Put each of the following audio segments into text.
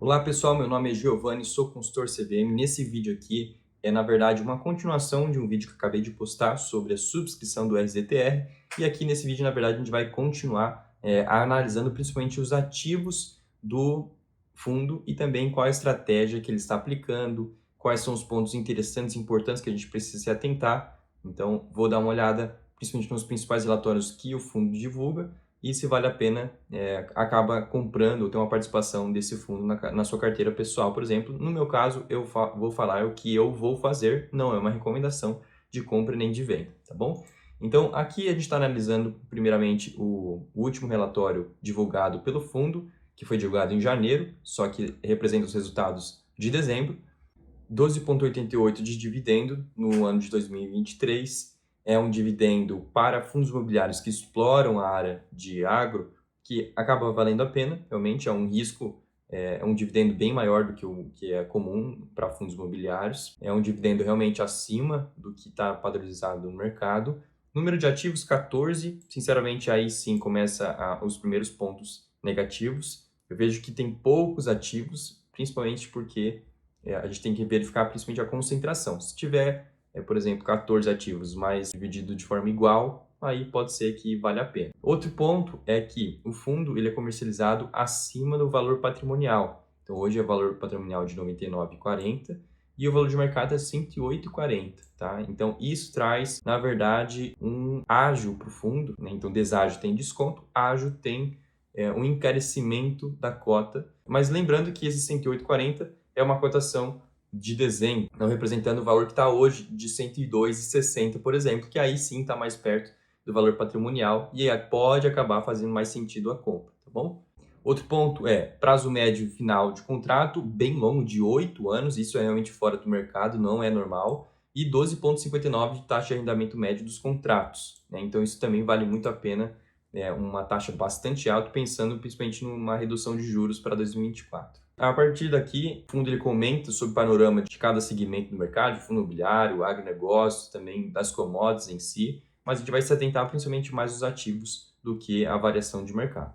Olá pessoal, meu nome é Giovanni, sou consultor CVM. Nesse vídeo aqui na verdade uma continuação de um vídeo que eu acabei de postar sobre a subscrição do RZTR, e aqui nesse vídeo na verdade a gente vai continuar analisando principalmente os ativos do fundo e também qual a estratégia que ele está aplicando, quais são os pontos interessantes e importantes que a gente precisa se atentar. Então vou dar uma olhada principalmente nos principais relatórios que o fundo divulga e se vale a pena acaba comprando ou ter uma participação desse fundo na sua carteira pessoal, por exemplo. No meu caso, eu vou falar o que eu vou fazer, não é uma recomendação de compra nem de venda, tá bom? Então, aqui a gente está analisando, primeiramente, o último relatório divulgado pelo fundo, que foi divulgado em janeiro, só que representa os resultados de dezembro. 12,88 de dividendo no ano de 2023, é um dividendo para fundos imobiliários que exploram a área de agro, que acaba valendo a pena, realmente é um risco, é um dividendo bem maior do que o que é comum para fundos imobiliários, é um dividendo realmente acima do que está padronizado no mercado. Número de ativos, 14, sinceramente aí sim começa os primeiros pontos negativos. Eu vejo que tem poucos ativos, principalmente porque a gente tem que verificar principalmente a concentração. Se tiver, por exemplo, 14 ativos, mas dividido de forma igual, aí pode ser que vale a pena. Outro ponto é que o fundo ele é comercializado acima do valor patrimonial. Então, hoje é valor patrimonial de R$ 99,40 e o valor de mercado é R$ 108,40, tá? Então, isso traz, na verdade, um ágio para o fundo, né? Então, deságio tem desconto, ágio tem um encarecimento da cota. Mas lembrando que esse 108,40 é uma cotação de dezembro, não representando o valor que está hoje de 102,60, por exemplo, que aí sim está mais perto do valor patrimonial e aí pode acabar fazendo mais sentido a compra, tá bom? Outro ponto é prazo médio final de contrato, bem longo, de 8 anos, isso é realmente fora do mercado, não é normal, e 12,59 de taxa de arrendamento médio dos contratos, né? Então isso também vale muito a pena, uma taxa bastante alta, pensando principalmente numa redução de juros para 2024. A partir daqui, o fundo ele comenta sobre o panorama de cada segmento do mercado, fundo imobiliário, agronegócio, também das commodities em si, mas a gente vai se atentar principalmente mais aos ativos do que a variação de mercado.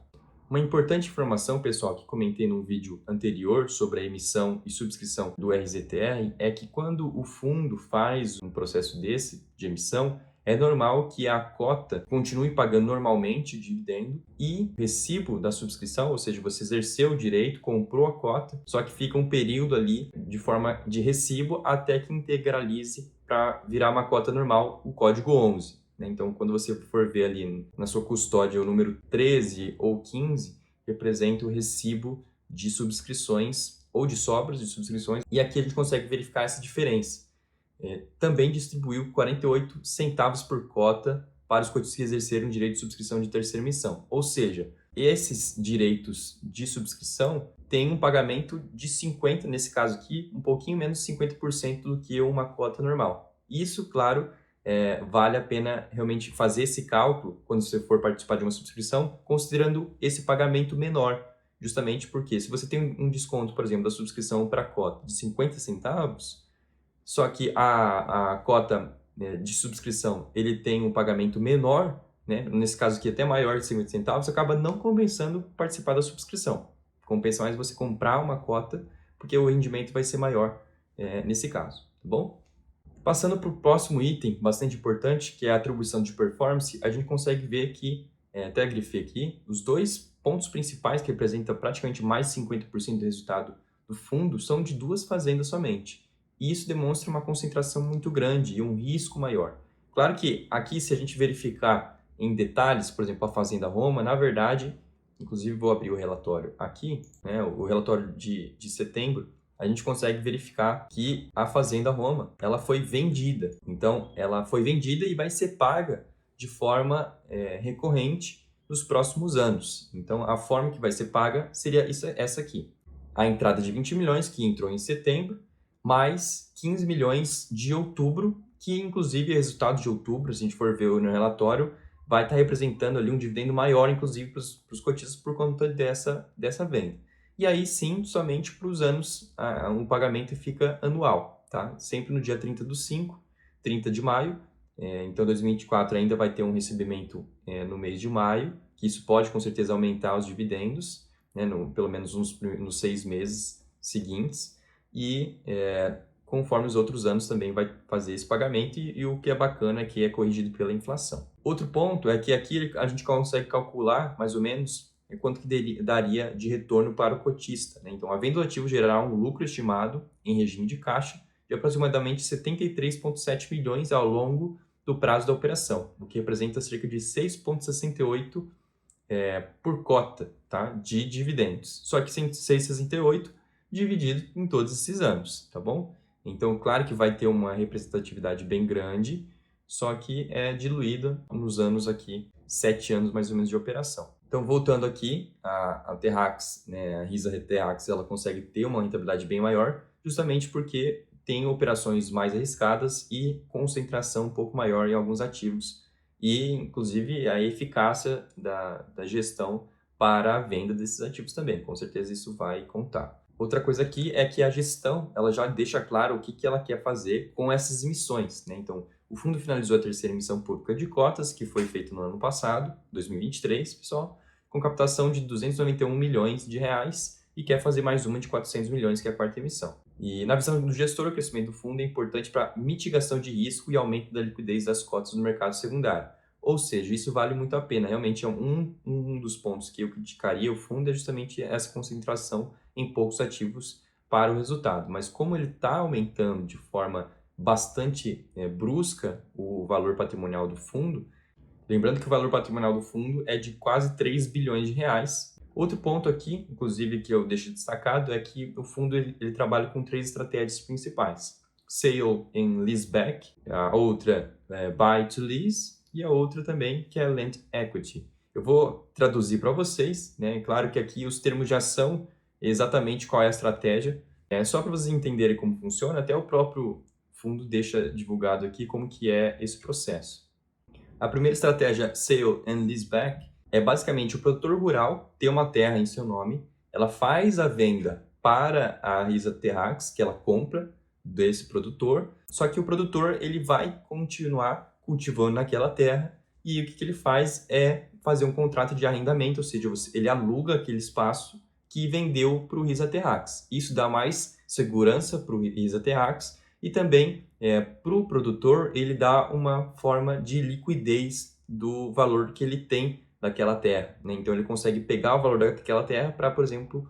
Uma importante informação, pessoal, que comentei no vídeo anterior sobre a emissão e subscrição do RZTR, é que quando o fundo faz um processo desse de emissão, é normal que a cota continue pagando normalmente o dividendo e recibo da subscrição, ou seja, você exerceu o direito, comprou a cota, só que fica um período ali de forma de recibo até que integralize para virar uma cota normal, o código 11. Então, quando você for ver ali na sua custódia o número 13 ou 15, representa o recibo de subscrições ou de sobras de subscrições, e aqui a gente consegue verificar essa diferença. Também distribuiu 48 centavos por cota para os cotistas que exerceram o direito de subscrição de terceira emissão. Ou seja, esses direitos de subscrição têm um pagamento de 50%, nesse caso aqui, um pouquinho menos de 50% do que uma cota normal. Isso, claro, vale a pena realmente fazer esse cálculo quando você for participar de uma subscrição, considerando esse pagamento menor. Justamente porque se você tem um desconto, por exemplo, da subscrição para a cota de 50 centavos, só que a cota, né, de subscrição, ele tem um pagamento menor, né? Nesse caso aqui até maior de 50 centavos, acaba não compensando participar da subscrição. Compensa mais você comprar uma cota, porque o rendimento vai ser maior nesse caso, tá bom? Passando para o próximo item, bastante importante, que é a atribuição de performance, a gente consegue ver que, até grifei aqui, os dois pontos principais que representam praticamente mais de 50% do resultado do fundo são de duas fazendas somente. E isso demonstra uma concentração muito grande e um risco maior. Claro que aqui, se a gente verificar em detalhes, por exemplo, a Fazenda Roma, na verdade, inclusive vou abrir o relatório aqui, né, o relatório de setembro, a gente consegue verificar que a Fazenda Roma, ela foi vendida. Então, ela foi vendida e vai ser paga de forma recorrente nos próximos anos. Então, a forma que vai ser paga seria essa aqui. A entrada de 20 milhões, que entrou em setembro, mais 15 milhões de outubro, que inclusive é resultado de outubro, se a gente for ver no relatório, vai estar representando ali um dividendo maior, inclusive para os cotistas, por conta dessa venda. E aí sim, somente para os anos, o pagamento fica anual, tá? Sempre no dia 30/5, 30 de maio. Então, 2024 ainda vai ter um recebimento no mês de maio, que isso pode com certeza aumentar os dividendos. né, pelo menos nos 6 meses seguintes, e conforme os outros anos também vai fazer esse pagamento, e o que é bacana é que é corrigido pela inflação. Outro ponto é que aqui a gente consegue calcular mais ou menos quanto que daria de retorno para o cotista, né? Então, havendo o ativo gerar um lucro estimado em regime de caixa de aproximadamente 73,7 milhões ao longo do prazo da operação, o que representa cerca de 6,68 por cota, tá, de dividendos. Só que 6,68 dividido em todos esses anos, tá bom? Então, claro que vai ter uma representatividade bem grande, só que é diluída nos anos aqui, 7 anos mais ou menos de operação. Então, voltando aqui, a Terrax, né, a Risa Terrax, ela consegue ter uma rentabilidade bem maior, justamente porque tem operações mais arriscadas e concentração um pouco maior em alguns ativos, e inclusive a eficácia da gestão para a venda desses ativos também. Com certeza isso vai contar. Outra coisa aqui é que a gestão ela já deixa claro o que ela quer fazer com essas emissões, né? Então, o fundo finalizou a terceira emissão pública de cotas, que foi feita no ano passado, 2023, pessoal, com captação de 291 milhões de reais, e quer fazer mais uma de 400 milhões, que é a quarta emissão. E na visão do gestor, o crescimento do fundo é importante para mitigação de risco e aumento da liquidez das cotas no mercado secundário. Ou seja, isso vale muito a pena. Realmente é um dos pontos que eu criticaria o fundo, é justamente essa concentração em poucos ativos para o resultado. Mas como ele está aumentando de forma bastante brusca o valor patrimonial do fundo, lembrando que o valor patrimonial do fundo é de quase 3 bilhões de reais. Outro ponto aqui, inclusive, que eu deixo destacado, é que o fundo ele trabalha com 3 estratégias principais. Sale and Leaseback, a outra é Buy to Lease, e a outra também que é Land Equity. Eu vou traduzir para vocês, né? Claro que aqui os termos de ação, exatamente qual é a estratégia, é só para vocês entenderem como funciona, até o próprio fundo deixa divulgado aqui como que é esse processo. A primeira estratégia, Sale and Leaseback, é basicamente o produtor rural ter uma terra em seu nome, ela faz a venda para a Risa Terrax, que ela compra desse produtor, só que o produtor ele vai continuar cultivando naquela terra, e o que ele faz é fazer um contrato de arrendamento, ou seja, ele aluga aquele espaço que vendeu para o Risa Terrax. Isso dá mais segurança para o Risa Terrax, e também para o produtor ele dá uma forma de liquidez do valor que ele tem daquela terra, né? Então ele consegue pegar o valor daquela terra para, por exemplo,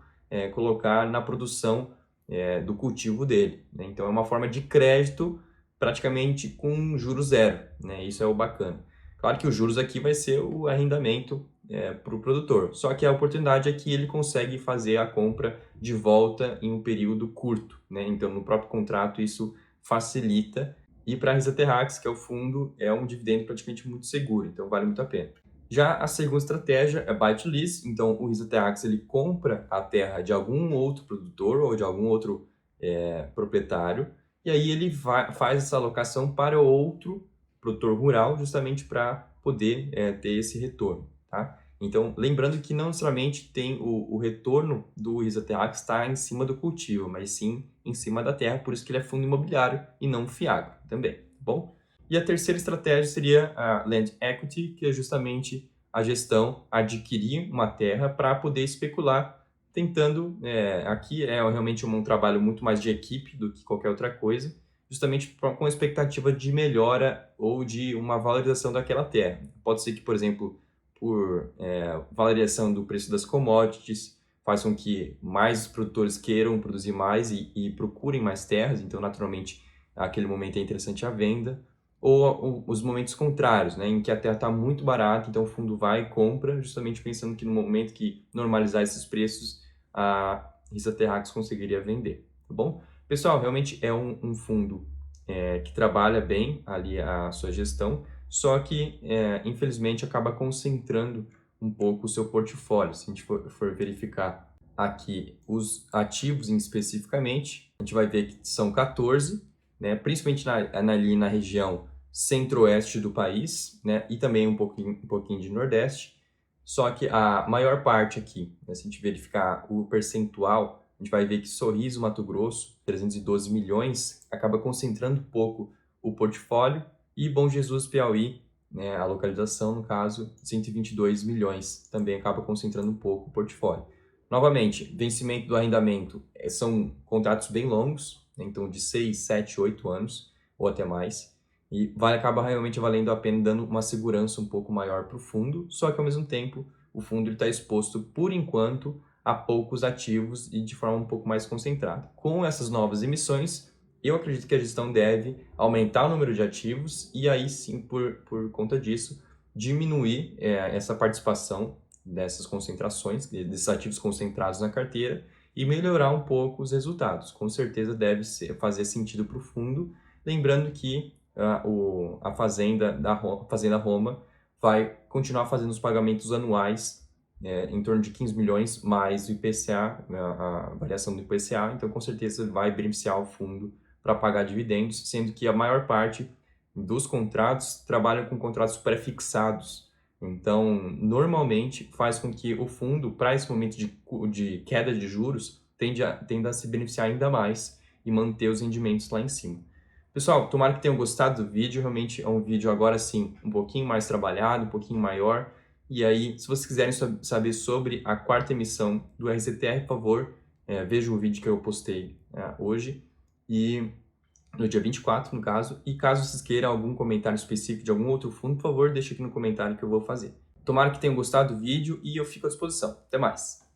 colocar na produção do cultivo dele, né? Então é uma forma de crédito praticamente com juros zero, né? Isso é o bacana. Claro que os juros aqui vai ser o arrendamento para o produtor, só que a oportunidade é que ele consegue fazer a compra de volta em um período curto, né? Então no próprio contrato isso facilita, e para a Risa Terrax, que é o fundo, é um dividendo praticamente muito seguro, então vale muito a pena. Já a segunda estratégia é Buy to Lease, então o Risa Terrax ele compra a terra de algum outro produtor ou de algum outro proprietário, e aí ele faz essa alocação para outro produtor rural, justamente para poder ter esse retorno, tá? Então, lembrando que não necessariamente tem o retorno do Risa Terrax está em cima do cultivo, mas sim em cima da terra, por isso que ele é fundo imobiliário e não FIAGRO também, tá bom? E a terceira estratégia seria a Land Equity, que é justamente a gestão adquirir uma terra para poder especular, tentando, aqui é realmente um trabalho muito mais de equipe do que qualquer outra coisa, justamente com a expectativa de melhora ou de uma valorização daquela terra. Pode ser que, por exemplo, por valorização do preço das commodities, faz com que mais produtores queiram produzir mais e procurem mais terras, então naturalmente naquele momento é interessante a venda, ou os momentos contrários, né, em que a terra está muito barata, então o fundo vai e compra, justamente pensando que no momento que normalizar esses preços, a Risa Terrax conseguiria vender, tá bom? Pessoal, realmente é um fundo que trabalha bem ali a sua gestão, só que, infelizmente, acaba concentrando um pouco o seu portfólio. Se a gente for verificar aqui os ativos especificamente, a gente vai ver que são 14, né? Principalmente ali na região centro-oeste do país, né? E também um pouquinho de nordeste. Só que a maior parte aqui, né? Se a gente verificar o percentual, a gente vai ver que Sorriso, Mato Grosso, 312 milhões, acaba concentrando um pouco o portfólio, e Bom Jesus, Piauí, né, a localização, no caso, 122 milhões, também acaba concentrando um pouco o portfólio. Novamente, vencimento do arrendamento são contratos bem longos, né? Então de 6, 7, 8 anos ou até mais, e vai acabar realmente valendo a pena, dando uma segurança um pouco maior para o fundo, só que ao mesmo tempo o fundo está exposto por enquanto a poucos ativos e de forma um pouco mais concentrada. Com essas novas emissões, eu acredito que a gestão deve aumentar o número de ativos e aí sim, por conta disso, diminuir essa participação dessas concentrações, desses ativos concentrados na carteira e melhorar um pouco os resultados. Com certeza deve fazer sentido para o fundo, lembrando que a Fazenda Roma vai continuar fazendo os pagamentos anuais em torno de 15 milhões, mais o IPCA, a variação do IPCA, então com certeza vai beneficiar o fundo para pagar dividendos, sendo que a maior parte dos contratos trabalham com contratos pré-fixados. Então, normalmente, faz com que o fundo, para esse momento de queda de juros, tenda a se beneficiar ainda mais e manter os rendimentos lá em cima. Pessoal, tomara que tenham gostado do vídeo. Realmente é um vídeo agora sim um pouquinho mais trabalhado, um pouquinho maior. E aí, se vocês quiserem saber sobre a quarta emissão do RZTR, por favor, vejam o vídeo que eu postei hoje. E no dia 24, no caso. E caso vocês queiram algum comentário específico de algum outro fundo, por favor, deixe aqui no comentário que eu vou fazer. Tomara que tenham gostado do vídeo e eu fico à disposição. Até mais!